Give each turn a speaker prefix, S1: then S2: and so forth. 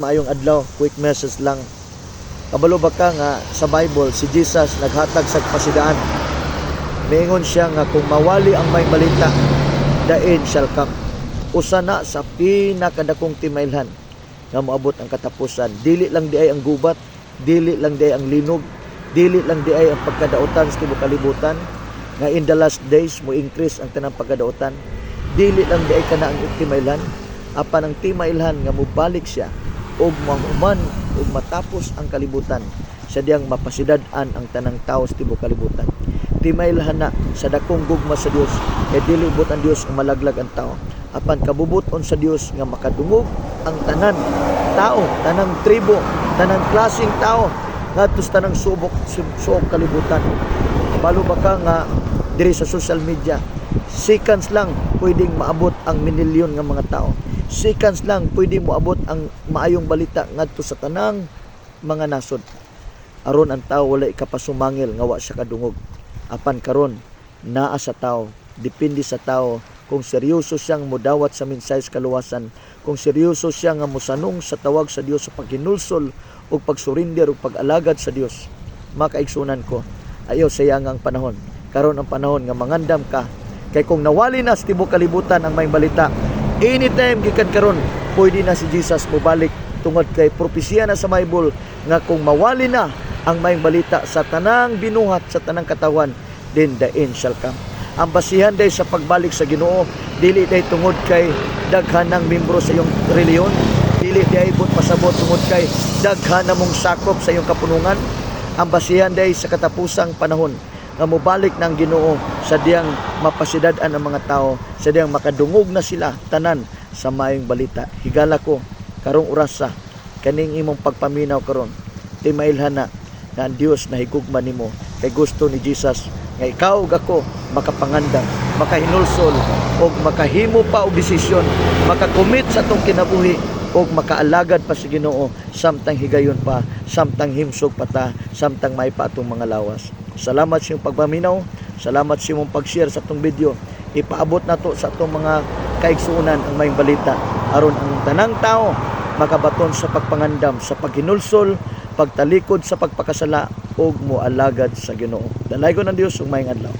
S1: Maayong adlaw, quick message lang. Kabalo ba ka nga sa Bible si Jesus naghatag sa pasidaan. Miingon siya nga kung mawali ang may balita, dain shall come. Usa na sa pinakadakong timailhan nga moabot ang katapusan. Dili lang di ay ang gubat, dili lang di ay ang linog, dili lang di ay ang pagkadautan sa tibuok kalibutan nga in the last days mo increase ang tanang pagkadautan. Dili lang di ay kana ang timailhan, apan ang timailhan nga mobalik siya og mahuman ug matapos ang kalibutan sa diyang mapasidad-an ang tanang tao sa tibuok kalibutan. Timailhan na sa dakong gugma sa Dios kay dili ubot ang Dios ang malaglag ang tao, apan kabubuton sa Dios nga makadungog ang tanan tao, tanang tribo, tanang klaseng tao ngadto sa tanang suok kalibutan. Balo ba ka nga diri sa social media, seconds lang pwedeng maabot ang minilyon nga mga tao. Seconds lang pwede mo abot ang maayong balita ngadto sa tanang mga nasod. Aron ang tao wala ikapasumangil nga wa siya kadungog. Apan karon naa sa tao, depende sa tao kung seryoso siyang modawat sa mensahe sa kaluwasan, kung seryoso siya nga mosanong sa tawag sa Dios sa paghinulsol ug pagsurinder ug pag-alagad sa Dios. Makaigsunan ko, ayaw sayang ang panahon. Karon ang panahon nga mangandam ka, kay kung nawali na sa tibuok kalibutan ang may balita, anytime gikan karon pwede na si Jesus mobalik tungod kay propesya na sa Bible nga kung mawali na ang may balita sa tanang binuhat sa tanang katawan, then the end shall come. Ang basihan day sa pagbalik sa Ginoo dili day tungod kay daghan ng membro sa iyong reliyon, dili day pud pasabot tungod kay daghan na mong sakop sa iyong kapunungan. Ang basihan day sa katapusang panahon nga mobalik ng Ginoo sa diyang mapasidad-an ang mga tao, sa diyang makadungog na sila tanan sa maayong balita. Higala ko karong orasa kaning imong pagpaminaw karon, timailhan na nga ang Dios nahigugma nimo kay gusto ni Jesus nga ikaw ug ako makapangandam, makahinulsol og makahimo pa og desisyon, makakomit sa atong kinabuhi og makaalagad pa sa Ginoo samtang higayon pa, samtang himsog pa ta, samtang may pa atong mga lawas. Salamat sa iyong pagpaminaw, salamat sa iyong pag-share sa atong video. Ipaabot nato sa atong mga kaigsuonan ang may balita aron ang tanang tao makabaton sa pagpangandam, sa paghinulsol, pagtalikod sa pagpakasala ug moalagad sa Ginoo. Dalaygon ng Dios ug maayong adlaw.